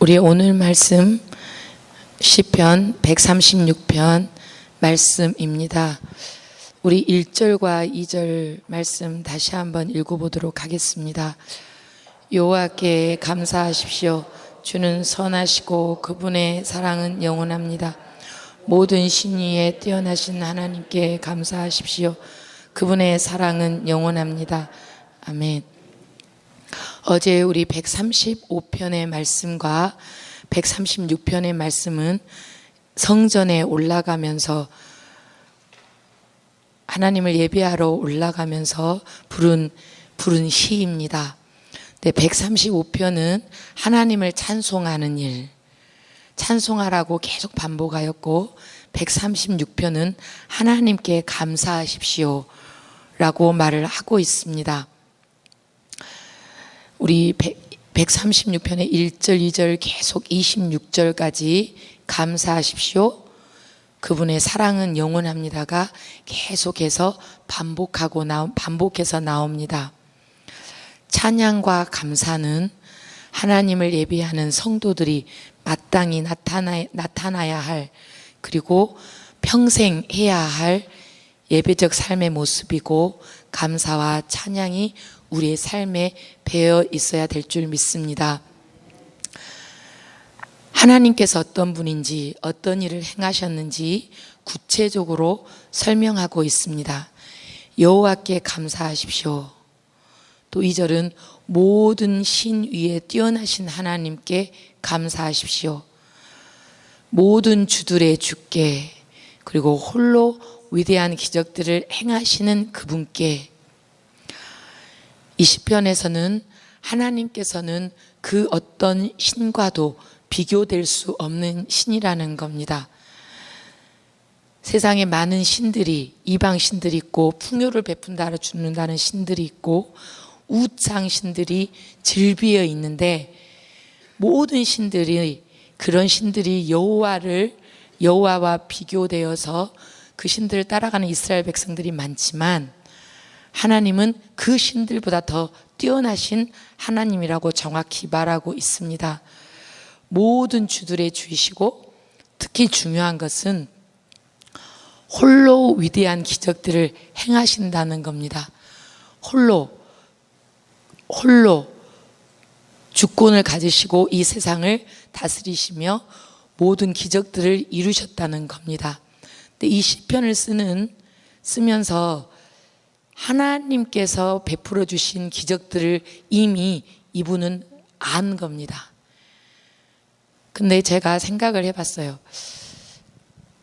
우리 오늘 말씀 시편 136편 말씀입니다. 우리 1절과 2절 말씀 다시 한번 읽어보도록 하겠습니다. 여호와께 감사하십시오. 주는 선하시고 그분의 사랑은 영원합니다. 모든 신 위에 뛰어나신 하나님께 감사하십시오. 그분의 사랑은 영원합니다. 아멘. 어제 우리 135편의 말씀과 136편의 말씀은 성전에 올라가면서 하나님을 예배하러 올라가면서 부른 시입니다. 135편은 하나님을 찬송하는 일, 찬송하라고 계속 반복하였고 136편은 하나님께 감사하십시오 라고 말을 하고 있습니다. 우리 136편의 1절, 2절 계속 26절까지 감사하십시오. 그분의 사랑은 영원합니다가 계속해서 반복해서 나옵니다. 찬양과 감사는 하나님을 예배하는 성도들이 마땅히 나타나야 할, 그리고 평생 해야 할 예배적 삶의 모습이고, 감사와 찬양이 우리의 삶에 배어 있어야 될 줄 믿습니다. 하나님께서 어떤 분인지, 어떤 일을 행하셨는지 구체적으로 설명하고 있습니다. 여호와께 감사하십시오. 또 2절은 모든 신 위에 뛰어나신 하나님께 감사하십시오. 모든 주들의 주께, 그리고 홀로 위대한 기적들을 행하시는 그분께. 이 시편에서는 하나님께서는 그 어떤 신과도 비교될 수 없는 신이라는 겁니다. 세상에 많은 신들이, 이방 신들이 있고, 풍요를 베푼다 주는다는 신들이 있고, 우상 신들이 즐비어 있는데, 모든 신들이, 그런 신들이 여호와와 비교되어서 그 신들을 따라가는 이스라엘 백성들이 많지만, 하나님은 그 신들보다 더 뛰어나신 하나님이라고 정확히 말하고 있습니다. 모든 주들의 주이시고, 특히 중요한 것은 홀로 위대한 기적들을 행하신다는 겁니다. 홀로 주권을 가지시고 이 세상을 다스리시며 모든 기적들을 이루셨다는 겁니다. 근데 이 시편을 쓰면서 하나님께서 베풀어 주신 기적들을 이미 이분은 안 겁니다. 근데 제가 생각을 해봤어요.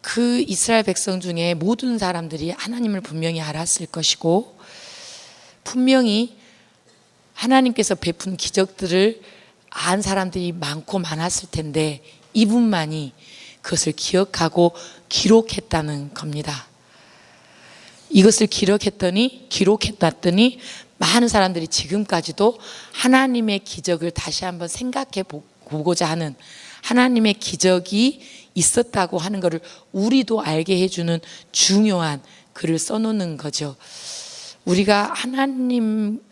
그 이스라엘 백성 중에 모든 사람들이 하나님을 분명히 알았을 것이고, 분명히 하나님께서 베푼 기적들을 안 사람들이 많고 많았을 텐데, 이분만이 그것을 기억하고 기록했다는 겁니다. 이것을 기록했더니 많은 사람들이 지금까지도 하나님의 기적을 다시 한번 생각해 보고자 하는, 하나님의 기적이 있었다고 하는 것을 우리도 알게 해주는 중요한 글을 써놓는 거죠. 우리가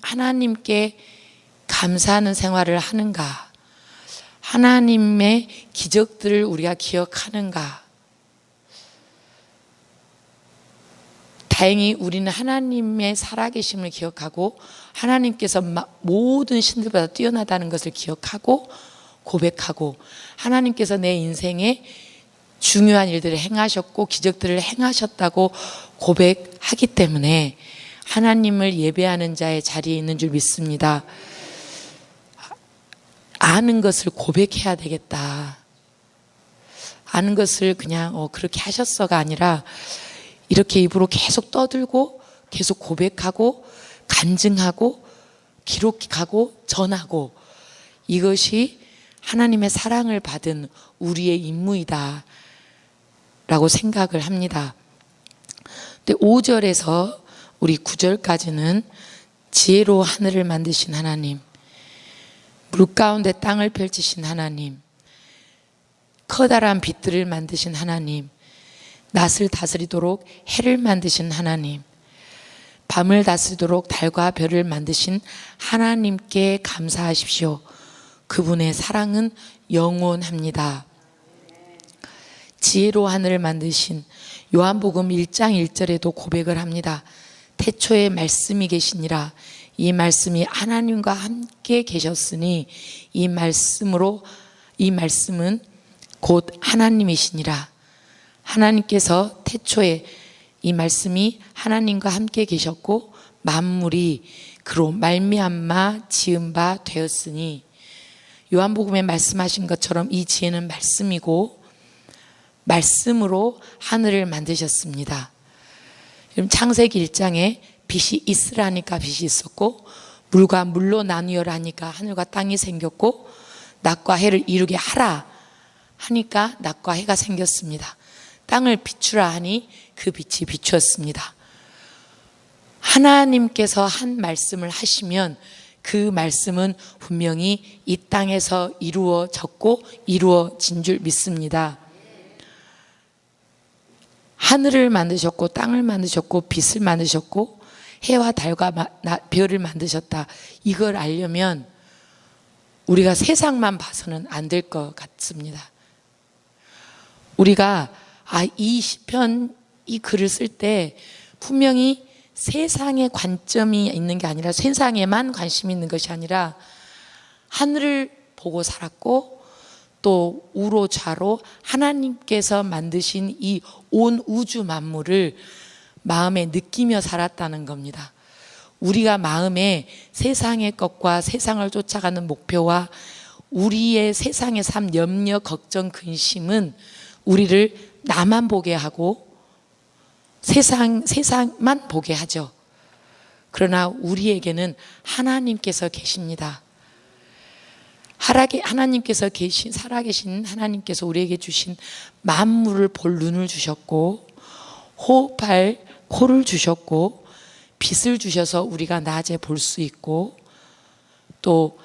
하나님께 감사하는 생활을 하는가? 하나님의 기적들을 우리가 기억하는가? 다행히 우리는 하나님의 살아계심을 기억하고, 하나님께서 모든 신들보다 뛰어나다는 것을 기억하고 고백하고, 하나님께서 내 인생에 중요한 일들을 행하셨고 기적들을 행하셨다고 고백하기 때문에 하나님을 예배하는 자의 자리에 있는 줄 믿습니다. 아는 것을 고백해야 되겠다. 아는 것을 그냥 그렇게 하셨어가 아니라, 이렇게 입으로 계속 떠들고 계속 고백하고 간증하고 기록하고 전하고, 이것이 하나님의 사랑을 받은 우리의 임무이다 라고 생각을 합니다. 근데 5절에서 우리 9절까지는 지혜로 하늘을 만드신 하나님, 물 가운데 땅을 펼치신 하나님, 커다란 빛들을 만드신 하나님, 낮을 다스리도록 해를 만드신 하나님, 밤을 다스리도록 달과 별을 만드신 하나님께 감사하십시오. 그분의 사랑은 영원합니다. 지혜로 하늘을 만드신 요한복음 1장 1절에도 고백을 합니다. 태초에 말씀이 계시니라. 이 말씀이 하나님과 함께 계셨으니 이 말씀은 곧 하나님이시니라. 하나님께서 태초에 이 말씀이 하나님과 함께 계셨고 만물이 그로 말미암아 지은 바 되었으니, 요한복음에 말씀하신 것처럼 이 지혜는 말씀이고 말씀으로 하늘을 만드셨습니다. 창세기 1장에 빛이 있으라니까 빛이 있었고, 물과 물로 나누어라 하니까 하늘과 땅이 생겼고, 낮과 해를 이루게 하라 하니까 낮과 해가 생겼습니다. 땅을 비추라 하니 그 빛이 비추었습니다. 하나님께서 한 말씀을 하시면 그 말씀은 분명히 이 땅에서 이루어졌고 이루어진 줄 믿습니다. 하늘을 만드셨고 땅을 만드셨고 빛을 만드셨고 해와 달과 별을 만드셨다. 이걸 알려면 우리가 세상만 봐서는 안 될 것 같습니다. 우리가 이 시편 이 글을 쓸 때 분명히 세상에 관점이 있는 게 아니라, 세상에만 관심이 있는 것이 아니라 하늘을 보고 살았고 또 우로 좌로 하나님께서 만드신 이 온 우주 만물을 마음에 느끼며 살았다는 겁니다. 우리가 마음에 세상의 것과 세상을 쫓아가는 목표와 우리의 세상의 삶, 염려, 걱정, 근심은 우리를 나만 보게 하고 세상만 보게 하죠. 그러나 우리에게는 하나님께서 계십니다. 하나님께서 살아계신 하나님께서 우리에게 주신 만물을 볼 눈을 주셨고, 호흡할 코를 주셨고, 빛을 주셔서 우리가 낮에 볼 수 있고, 또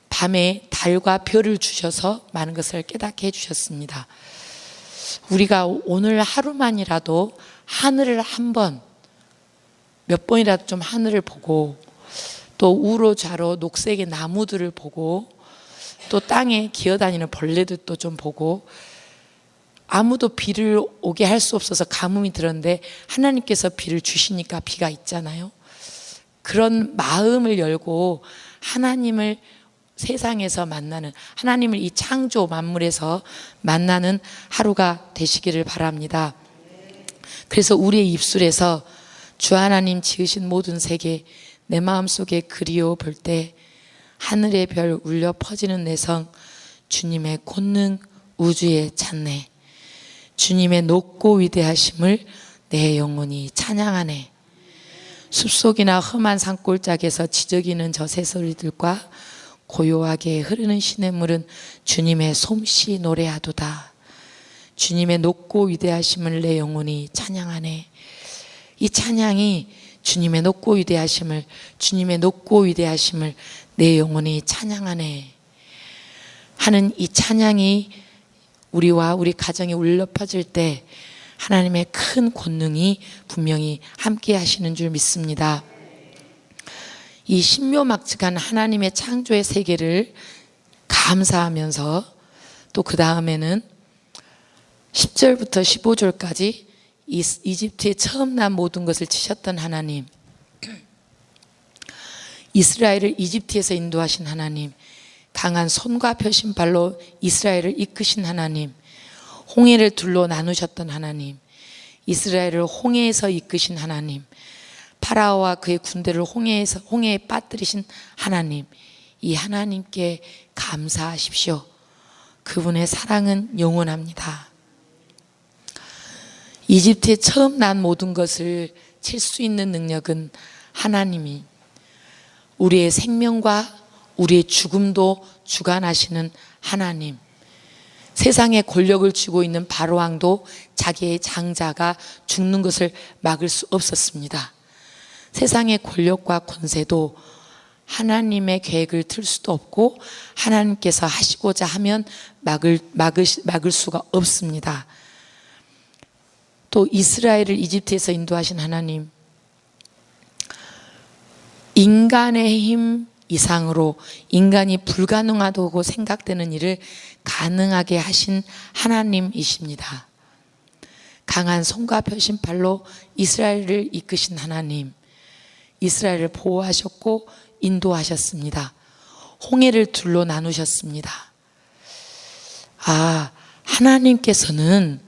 밤에 달과 별을 주셔서 많은 것을 깨닫게 해주셨습니다. 우리가 오늘 하루만이라도 하늘을 몇 번이라도 좀 하늘을 보고, 또 우로 좌로 녹색의 나무들을 보고, 또 땅에 기어다니는 벌레들도 좀 보고, 아무도 비를 오게 할 수 없어서 가뭄이 들었는데 하나님께서 비를 주시니까 비가 있잖아요. 그런 마음을 열고 하나님을 세상에서 만나는, 하나님을 이 창조 만물에서 만나는 하루가 되시기를 바랍니다. 그래서 우리의 입술에서 주 하나님 지으신 모든 세계 내 마음속에 그리워 볼 때 하늘의 별 울려 퍼지는 내성, 주님의 권능 우주에 찬네. 주님의 높고 위대하심을 내 영혼이 찬양하네. 숲속이나 험한 산골짜기에서 지저귀는 저 새소리들과 고요하게 흐르는 시냇물은 주님의 솜씨 노래하도다. 주님의 높고 위대하심을 내 영혼이 찬양하네. 이 찬양이 주님의 높고 위대하심을 내 영혼이 찬양하네 하는 이 찬양이 우리와 우리 가정에 울려 퍼질 때 하나님의 큰 권능이 분명히 함께 하시는 줄 믿습니다. 이 신묘막측한 하나님의 창조의 세계를 감사하면서, 또 그 다음에는 10절부터 15절까지 이집트에 처음 난 모든 것을 치셨던 하나님, 이스라엘을 이집트에서 인도하신 하나님, 강한 손과 펴신 발로 이스라엘을 이끄신 하나님, 홍해를 둘로 나누셨던 하나님, 이스라엘을 홍해에서 이끄신 하나님, 파라오와 그의 군대를 홍해에 빠뜨리신 하나님, 이 하나님께 감사하십시오. 그분의 사랑은 영원합니다. 이집트에 처음 난 모든 것을 칠 수 있는 능력은 하나님이, 우리의 생명과 우리의 죽음도 주관하시는 하나님, 세상에 권력을 쥐고 있는 바로왕도 자기의 장자가 죽는 것을 막을 수 없었습니다. 세상의 권력과 권세도 하나님의 계획을 틀 수도 없고 하나님께서 하시고자 하면 막을 수가 없습니다. 또 이스라엘을 이집트에서 인도하신 하나님, 인간의 힘, 이상으로 인간이 불가능하다고 생각되는 일을 가능하게 하신 하나님이십니다. 강한 손과 펴신팔로 이스라엘을 이끄신 하나님, 이스라엘을 보호하셨고 인도하셨습니다. 홍해를 둘로 나누셨습니다. 하나님께서는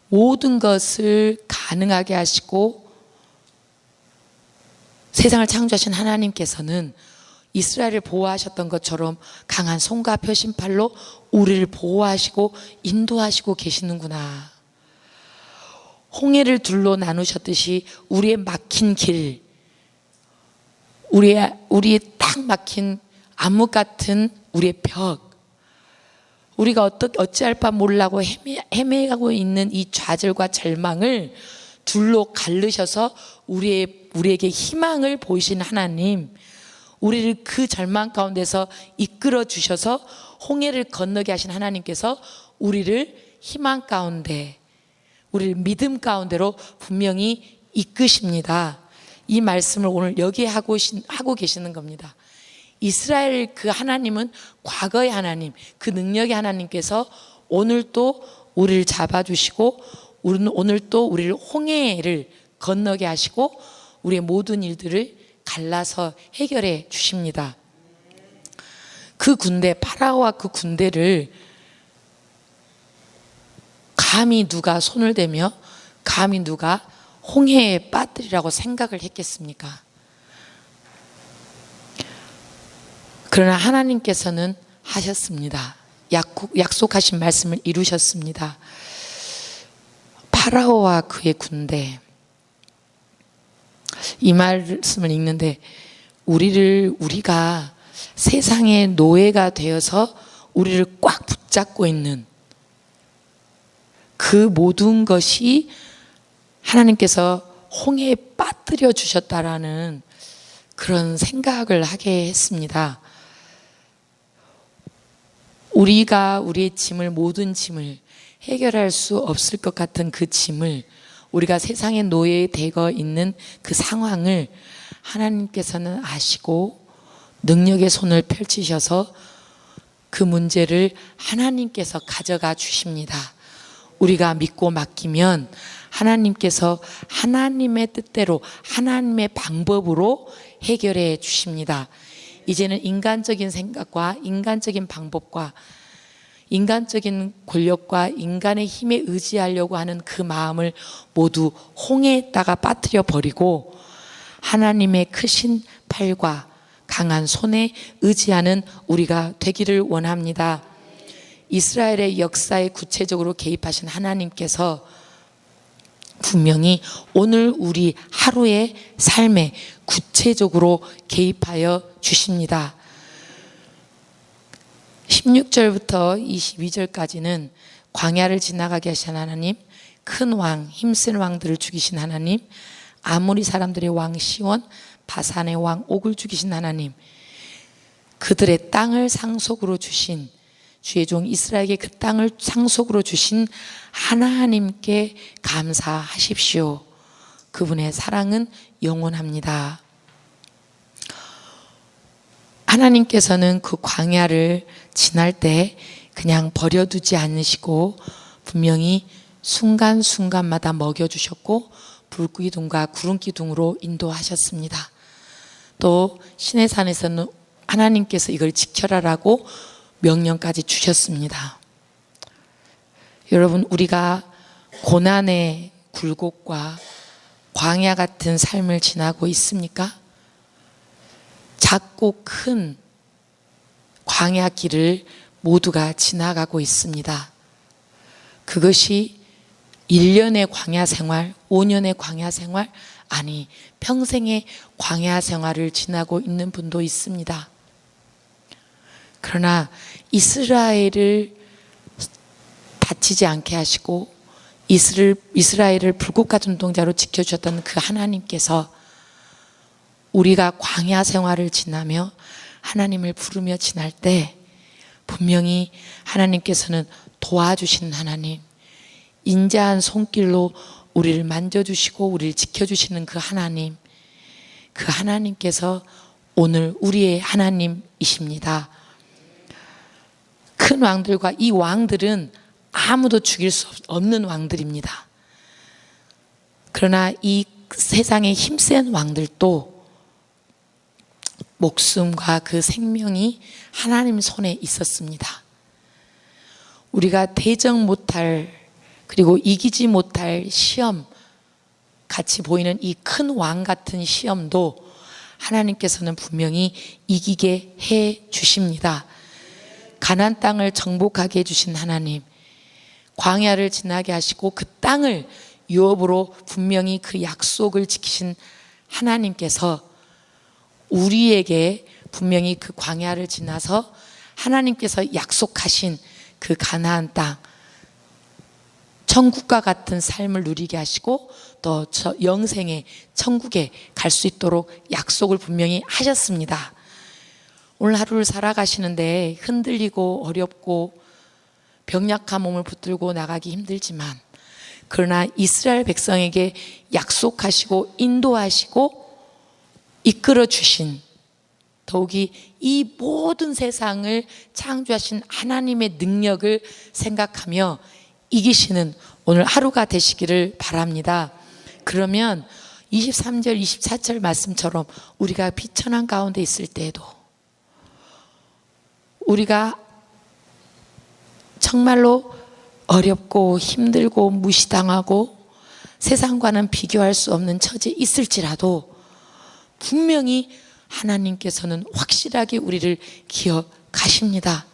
모든 것을 가능하게 하시고 세상을 창조하신 하나님께서는 이스라엘을 보호하셨던 것처럼 강한 손과 펴신팔로 우리를 보호하시고 인도하시고 계시는구나. 홍해를 둘로 나누셨듯이 우리의 막힌 길, 우리의 딱 막힌 암흑 같은 우리의 벽, 우리가 어찌할 바 몰라고 헤매고 있는 이 좌절과 절망을 둘로 갈르셔서 우리에게 희망을 보이신 하나님, 우리를 그 절망 가운데서 이끌어 주셔서 홍해를 건너게 하신 하나님께서 우리를 희망 가운데, 우리를 믿음 가운데로 분명히 이끄십니다. 이 말씀을 오늘 여기에 하고 계시는 겁니다. 이스라엘 그 하나님은 과거의 하나님, 그 능력의 하나님께서 오늘 또 우리를 잡아주시고 오늘 또 우리를 홍해를 건너게 하시고 우리의 모든 일들을 갈라서 해결해 주십니다. 그 군대, 파라오와 그 군대를 감히 누가 손을 대며 감히 누가 홍해에 빠뜨리라고 생각을 했겠습니까? 그러나 하나님께서는 하셨습니다. 약속하신 말씀을 이루셨습니다. 파라오와 그의 군대, 이 말씀을 읽는데 우리가 세상의 노예가 되어서 우리를 꽉 붙잡고 있는 그 모든 것이 하나님께서 홍해에 빠뜨려 주셨다라는 그런 생각을 하게 했습니다. 우리가 우리의 짐을, 모든 짐을 해결할 수 없을 것 같은 그 짐을, 우리가 세상의 노예에 되어 있는 그 상황을 하나님께서는 아시고 능력의 손을 펼치셔서 그 문제를 하나님께서 가져가 주십니다. 우리가 믿고 맡기면 하나님께서 하나님의 뜻대로, 하나님의 방법으로 해결해 주십니다. 이제는 인간적인 생각과 인간적인 방법과 인간적인 권력과 인간의 힘에 의지하려고 하는 그 마음을 모두 홍해에다가 빠뜨려 버리고 하나님의 크신 팔과 강한 손에 의지하는 우리가 되기를 원합니다. 이스라엘의 역사에 구체적으로 개입하신 하나님께서 분명히 오늘 우리 하루의 삶에 구체적으로 개입하여 주십니다. 16절부터 22절까지는 광야를 지나가게 하신 하나님, 큰 왕, 힘센 왕들을 죽이신 하나님, 아모리 사람들의 왕 시온, 바산의 왕 옥을 죽이신 하나님, 그들의 땅을 상속으로 주신 주의 종 이스라엘에게 그 땅을 상속으로 주신 하나님께 감사하십시오. 그분의 사랑은 영원합니다. 하나님께서는 그 광야를 지날 때 그냥 버려두지 않으시고 분명히 순간순간마다 먹여주셨고 불기둥과 구름기둥으로 인도하셨습니다. 또 시내산에서는 하나님께서 이걸 지켜라라고 명령까지 주셨습니다. 여러분, 우리가 고난의 굴곡과 광야 같은 삶을 지나고 있습니까? 작고 큰 광야 길을 모두가 지나가고 있습니다. 그것이 1년의 광야 생활, 5년의 광야 생활, 아니 평생의 광야 생활을 지나고 있는 분도 있습니다. 그러나 이스라엘을 다치지 않게 하시고 이스라엘을 불꽃같은 눈동자로 지켜주셨던 그 하나님께서 우리가 광야 생활을 지나며 하나님을 부르며 지날 때 분명히 하나님께서는 도와주시는 하나님, 인자한 손길로 우리를 만져주시고 우리를 지켜주시는 그 하나님, 그 하나님께서 오늘 우리의 하나님이십니다. 큰 왕들과 이 왕들은 아무도 죽일 수 없는 왕들입니다. 그러나 이 세상의 힘센 왕들도 목숨과 그 생명이 하나님 손에 있었습니다. 우리가 대적 못할, 그리고 이기지 못할 시험, 같이 보이는 이 큰 왕 같은 시험도 하나님께서는 분명히 이기게 해 주십니다. 가나안 땅을 정복하게 해주신 하나님, 광야를 지나게 하시고 그 땅을 유업으로 분명히 그 약속을 지키신 하나님께서 우리에게 분명히 그 광야를 지나서 하나님께서 약속하신 그 가나안 땅, 천국과 같은 삶을 누리게 하시고 또 영생의 천국에 갈 수 있도록 약속을 분명히 하셨습니다. 오늘 하루를 살아가시는데 흔들리고 어렵고 병약한 몸을 붙들고 나가기 힘들지만, 그러나 이스라엘 백성에게 약속하시고 인도하시고 이끌어 주신, 더욱이 이 모든 세상을 창조하신 하나님의 능력을 생각하며 이기시는 오늘 하루가 되시기를 바랍니다. 그러면 23절 24절 말씀처럼 우리가 비천한 가운데 있을 때에도, 우리가 정말로 어렵고 힘들고 무시당하고 세상과는 비교할 수 없는 처지에 있을지라도 분명히 하나님께서는 확실하게 우리를 기억하십니다.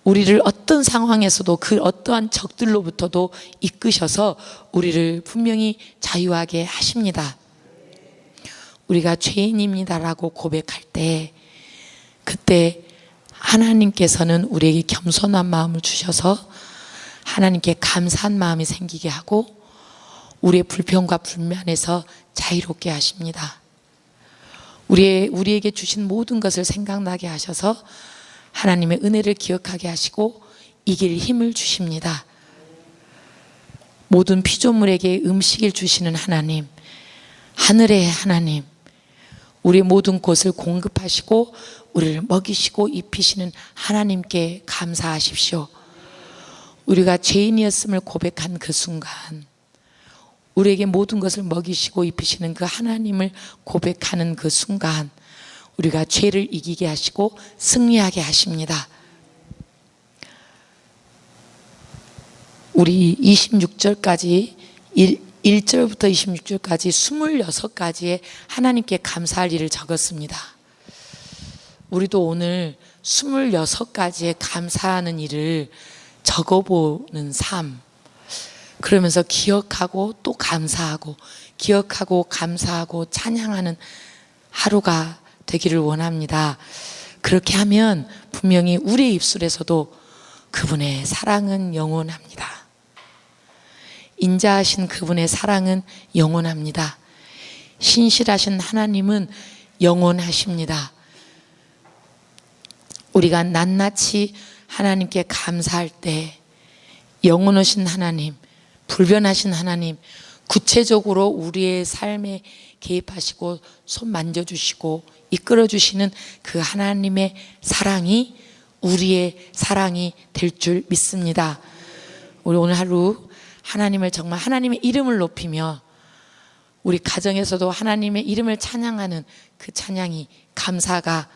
우리를 어떤 상황에서도 그 어떠한 적들로부터도 이끄셔서 우리를 분명히 자유하게 하십니다. 우리가 죄인입니다라고 고백할 때, 그때 하나님께서는 우리에게 겸손한 마음을 주셔서 하나님께 감사한 마음이 생기게 하고 우리의 불평과 불만에서 자유롭게 하십니다. 우리에게 주신 모든 것을 생각나게 하셔서 하나님의 은혜를 기억하게 하시고 이길 힘을 주십니다. 모든 피조물에게 음식을 주시는 하나님, 하늘의 하나님, 우리의 모든 곳을 공급하시고 우리를 먹이시고 입히시는 하나님께 감사하십시오. 우리가 죄인이었음을 고백한 그 순간, 우리에게 모든 것을 먹이시고 입히시는 그 하나님을 고백하는 그 순간, 우리가 죄를 이기게 하시고 승리하게 하십니다. 우리 26절까지 1절부터 26절까지 26가지의 하나님께 감사할 일을 적었습니다. 우리도 오늘 26가지의 감사하는 일을 적어보는 삶, 그러면서 기억하고 또 감사하고 기억하고 감사하고 찬양하는 하루가 되기를 원합니다. 그렇게 하면 분명히 우리의 입술에서도 그분의 사랑은 영원합니다. 인자하신 그분의 사랑은 영원합니다. 신실하신 하나님은 영원하십니다. 우리가 낱낱이 하나님께 감사할 때 영원하신 하나님, 불변하신 하나님, 구체적으로 우리의 삶에 개입하시고 손 만져주시고 이끌어주시는 그 하나님의 사랑이 우리의 사랑이 될 줄 믿습니다. 우리 오늘 하루 하나님을 정말 하나님의 이름을 높이며 우리 가정에서도 하나님의 이름을 찬양하는 그 찬양이, 감사가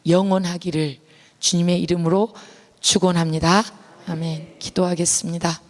영원하기를 주님의 이름으로 축원합니다. 아멘. 기도하겠습니다.